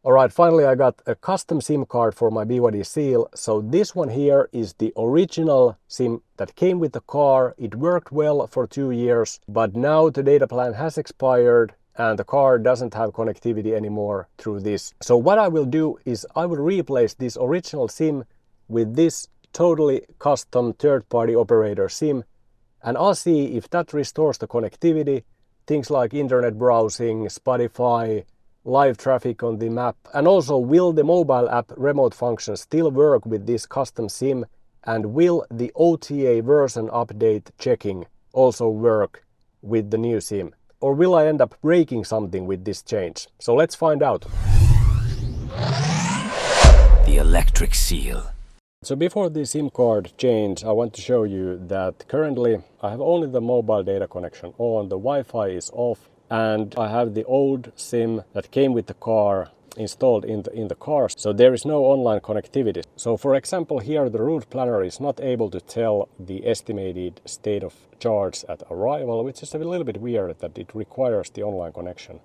Alright, finally I got a custom SIM card for my BYD Seal. So this one here is the original SIM that came with the car. It worked well for 2 years, but now the data plan has expired and the car doesn't have connectivity anymore through this. So what I will do is I will replace this original SIM with this totally custom third-party operator SIM, and I'll see if that restores the connectivity, things like internet browsing, Spotify, live traffic on the map, and also will the mobile app remote function still work with this custom SIM, and will the OTA version update checking also work with the new SIM, or will I end up breaking something with this change? So let's find out. The electric seal. So before the SIM card change, I want to show you that currently I have only the mobile data connection on, the Wi-Fi is off, and I have the old SIM that came with the car installed in the car, so there is no online connectivity. So for example, here the route planner is not able to tell the estimated state of charge at arrival, which is a little bit weird that it requires the online connection.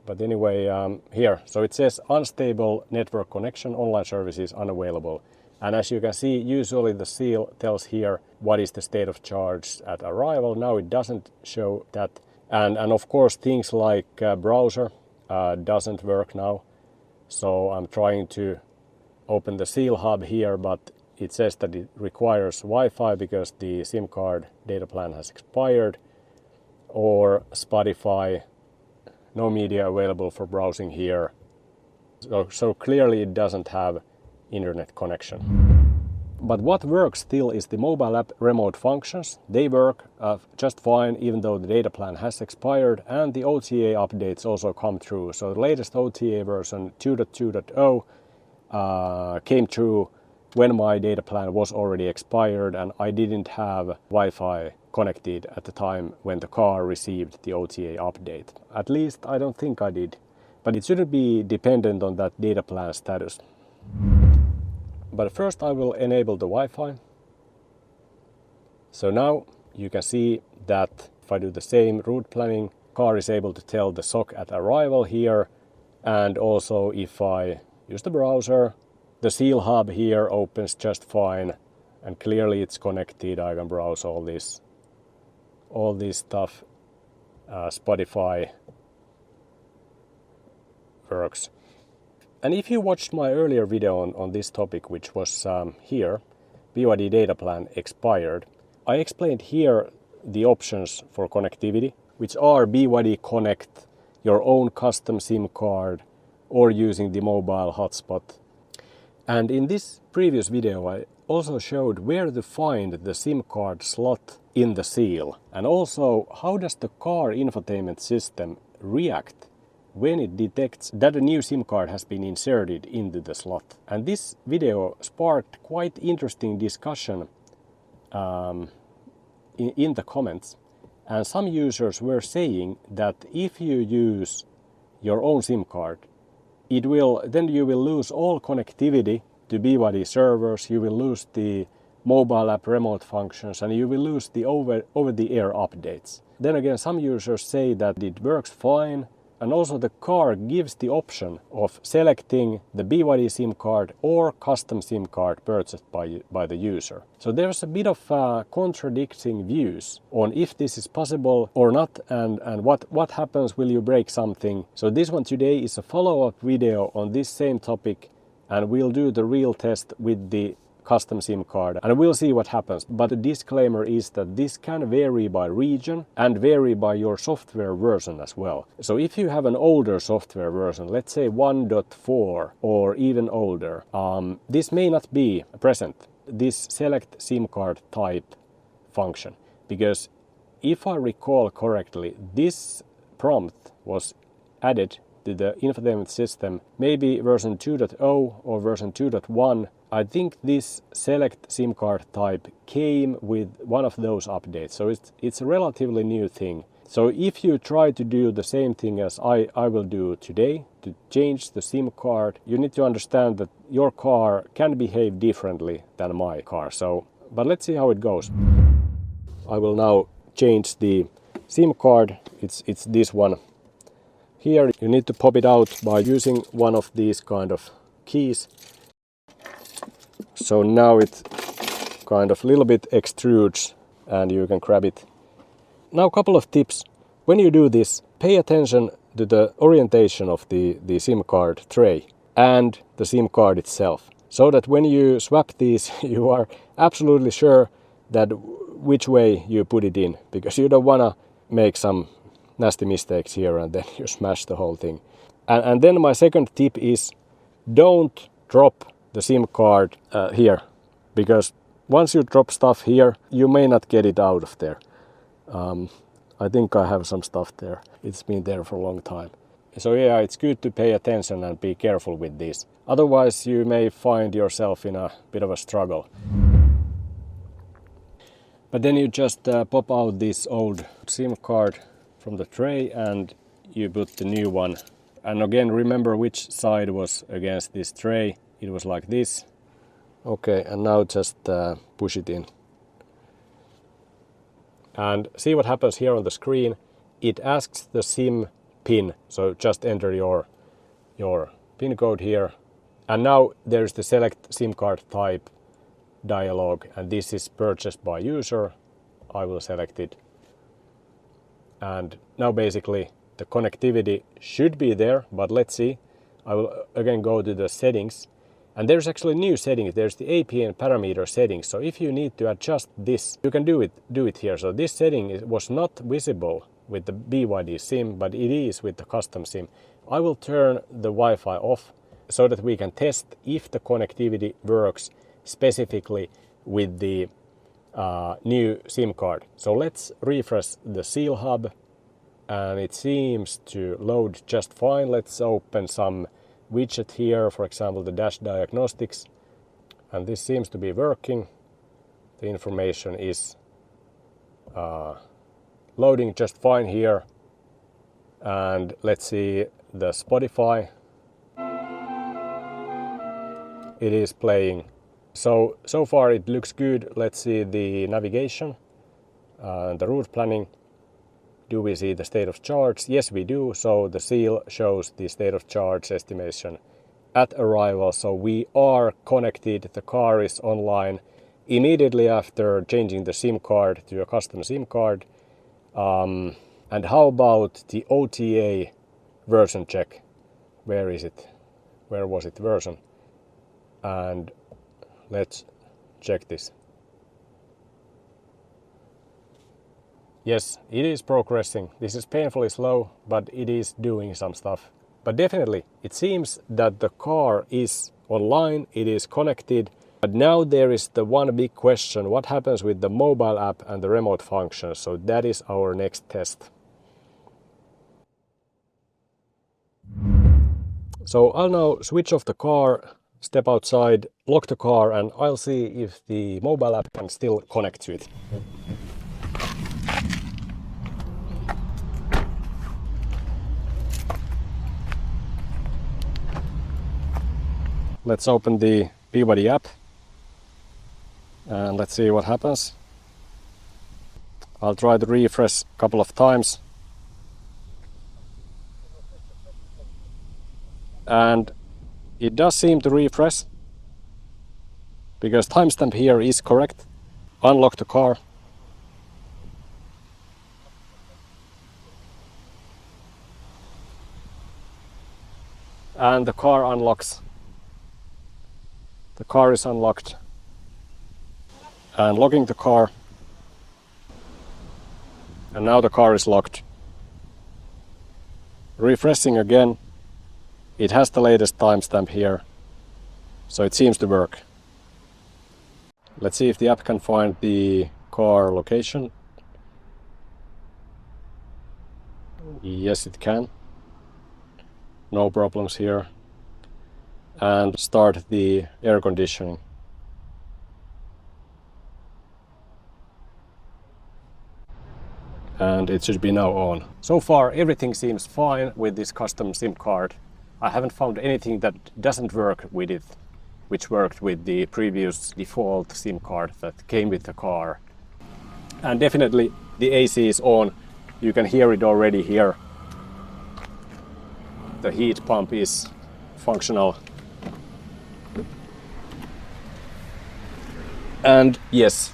But anyway, here, so it says unstable network connection, online services unavailable. And as you can see, usually the seal tells here what is the state of charge at arrival. Now it doesn't show that. And of course, things like browser doesn't work now. So I'm trying to open the seal hub here, but it says that it requires Wi-Fi because the SIM card data plan has expired, or Spotify. No media available for browsing here. So clearly it doesn't have internet connection. But what works still is the mobile app remote functions. They work just fine even though the data plan has expired, and the OTA updates also come through. So the latest OTA version 2.2.0 came through when my data plan was already expired and I didn't have Wi-Fi connected at the time when the car received the OTA update. At least I don't think I did, but it shouldn't be dependent on that data plan status. But first I will enable the Wi-Fi. So now you can see that if I do the same route planning, car is able to tell the SOC at arrival here, and also if I use the browser, the seal hub here opens just fine, and clearly it's connected. I can browse all this stuff. Spotify works. And if you watched my earlier video on this topic, which was here, BYD data plan expired, I explained here the options for connectivity, which are BYD Connect, your own custom SIM card, or using the mobile hotspot. And in this previous video I also showed where to find the SIM card slot in the seal, and also how does the car infotainment system react when it detects that a new SIM card has been inserted into the slot. And this video sparked quite interesting discussion in the comments, and some users were saying that if you use your own SIM card, then you will lose all connectivity to BYD servers, you will lose the mobile app remote functions, and you will lose the over-the-air updates. Then again, some users say that it works fine, and also the car gives the option of selecting the BYD SIM card or custom SIM card purchased by the user. So there's a bit of contradicting views on if this is possible or not, and what happens, will you break something. So this one today is a follow-up video on this same topic, and we'll do the real test with the custom SIM card and we'll see what happens. But the disclaimer is that this can vary by region and vary by your software version as well. So if you have an older software version, let's say 1.4 or even older, this may not be present, this select SIM card type function, because if I recall correctly, this prompt was added to the infotainment system, maybe version 2.0 or version 2.1. I think this select SIM card type came with one of those updates, so it's a relatively new thing. So if you try to do the same thing as I will do today, to change the SIM card, you need to understand that your car can behave differently than my car. But let's see how it goes. I will now change the SIM card. It's this one. Here you need to pop it out by using one of these kind of keys. So now it kind of little bit extrudes and you can grab it. Now a couple of tips. When you do this, pay attention to the orientation of the SIM card tray and the SIM card itself. So that when you swap these, you are absolutely sure that which way you put it in. Because you don't want to make some nasty mistakes here and then you smash the whole thing. And then my second tip is don't drop the SIM card here. Because once you drop stuff here, you may not get it out of there. I think I have some stuff there. It's been there for a long time. So yeah, it's good to pay attention and be careful with this. Otherwise you may find yourself in a bit of a struggle. But then you just pop out this old SIM card from the tray and you put the new one. And again, remember which side was against this tray. It was like this. Okay, and now just push it in. And see what happens here on the screen. It asks the SIM pin, so just enter your pin code here. And now there's the select SIM card type dialog, and this is purchased by user. I will select it. And now basically the connectivity should be there, but let's see. I will again go to the settings. And there's actually new settings. There's the APN parameter settings. So if you need to adjust this, you can do it here. So this setting was not visible with the BYD SIM, but it is with the custom SIM. I will turn the Wi-Fi off so that we can test if the connectivity works specifically with the new SIM card. So let's refresh the Seal hub and it seems to load just fine. Let's open some widget here, for example the dash diagnostics, and this seems to be working. The information is loading just fine here, and let's see the Spotify. It is playing. So far it looks good. Let's see the navigation, the route planning. Do we see the state of charge? Yes, we do. So the Seal shows the state of charge estimation at arrival. So we are connected. The car is online immediately after changing the SIM card to a custom SIM card. And how about the OTA version check? Where is it? Where was it version? And let's check this. Yes, it is progressing. This is painfully slow, but it is doing some stuff. But definitely, it seems that the car is online, it is connected. But now there is the one big question, what happens with the mobile app and the remote functions? So that is our next test. So I'll now switch off the car, step outside, lock the car, and I'll see if the mobile app can still connect to it. Let's open the BYD app and let's see what happens. I'll try to refresh a couple of times. And it does seem to refresh because timestamp here is correct. Unlock the car. And the car unlocks. The car is unlocked. And locking the car. And now the car is locked. Refreshing again. It has the latest timestamp here. So it seems to work. Let's see if the app can find the car location. Yes, it can. No problems here. And start the air conditioning. And it should be now on. So far everything seems fine with this custom SIM card. I haven't found anything that doesn't work with it, which worked with the previous default SIM card that came with the car. And definitely the AC is on. You can hear it already here. the heat pump is functional. And yes,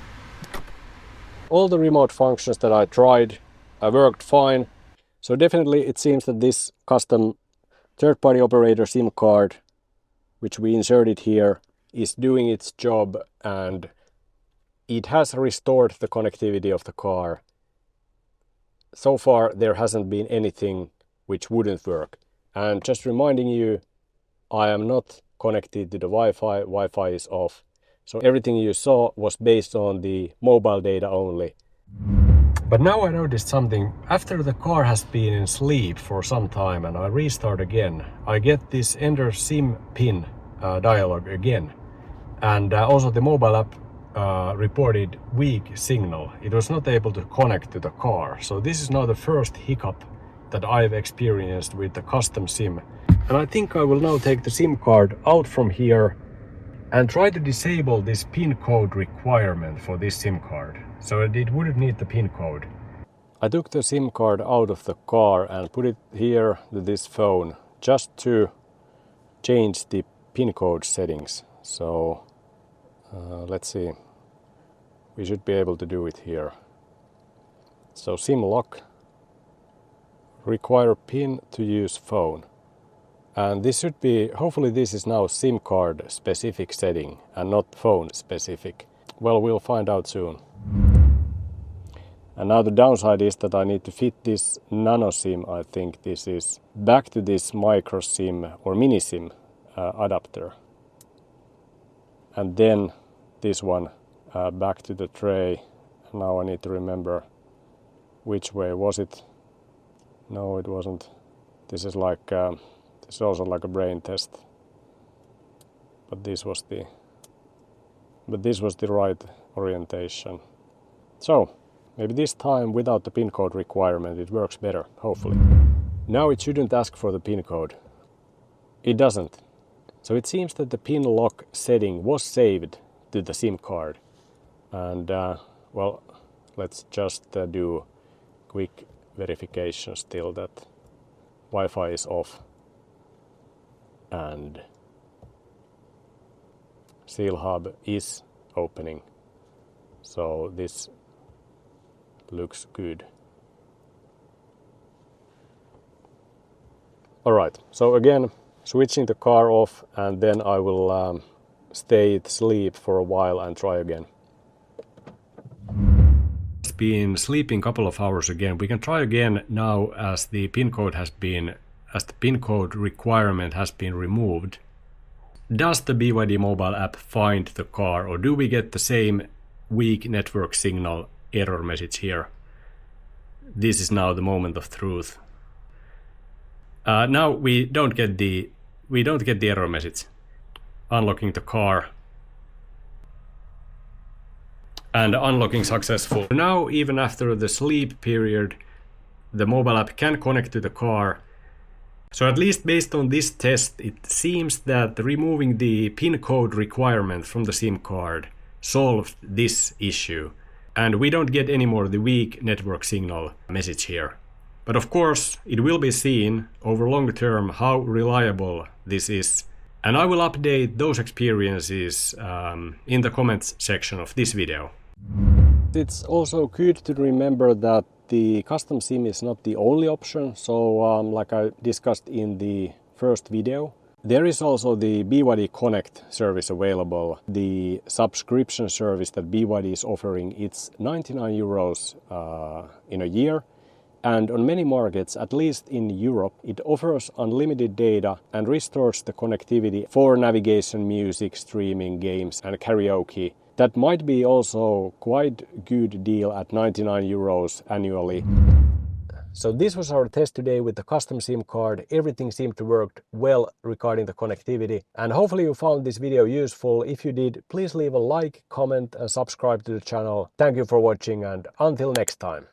all the remote functions that I tried worked fine. So definitely it seems that this custom third-party operator SIM card, which we inserted here, is doing its job, and it has restored the connectivity of the car. So far there hasn't been anything which wouldn't work. And just reminding you, I am not connected to the Wi-Fi. Wi-Fi is off. So everything you saw was based on the mobile data only. But now I noticed something. After the car has been in sleep for some time and I restart again, I get this enter SIM pin dialog again. And also the mobile app reported weak signal. It was not able to connect to the car. So this is now the first hiccup that I've experienced with the custom SIM. And I think I will now take the SIM card out from here and try to disable this PIN code requirement for this SIM card, so it wouldn't need the PIN code. I took the SIM card out of the car and put it here to this phone just to change the PIN code settings. So let's see, we should be able to do it here. So SIM lock, require PIN to use phone. And this should be, hopefully this is now SIM card specific setting and not phone specific. Well, we'll find out soon. And now the downside is that I need to fit this nano SIM, I think this is, back to this micro SIM or mini SIM adapter. And then this one back to the tray. Now I need to remember which way was it. No, it wasn't. This is like it's also like a brain test, but this was the right orientation. So maybe this time without the PIN code requirement it works better, hopefully. Now it shouldn't ask for the PIN code. It doesn't. So it seems that the PIN lock setting was saved to the SIM card. And well, let's just do quick verification still that Wi-Fi is off. And Seal Hub is opening, so this looks good. Alright, so again switching the car off, and then I will stay asleep for a while and try again. It's been sleeping a couple of hours again. We can try again now as the PIN code requirement has been removed. Does the BYD mobile app find the car, or do we get the same weak network signal error message here? This is now the moment of truth. Now we don't get the error message. Unlocking the car. And unlocking successful. Now even after the sleep period, the mobile app can connect to the car. So at least based on this test, it seems that removing the PIN code requirement from the SIM card solved this issue. And we don't get anymore the weak network signal message here. But of course, it will be seen over long term how reliable this is. And I will update those experiences in the comments section of this video. It's also good to remember that the custom SIM is not the only option. So like I discussed in the first video, there is also the BYD Connect service available. The subscription service that BYD is offering, it's 99 euros in a year. And on many markets, at least in Europe, it offers unlimited data and restores the connectivity for navigation, music, streaming, games and karaoke. That might be also quite good deal at 99 euros annually. So this was our test today with the custom SIM card. Everything seemed to work well regarding the connectivity. And hopefully you found this video useful. If you did, please leave a like, comment and subscribe to the channel. Thank you for watching, and until next time.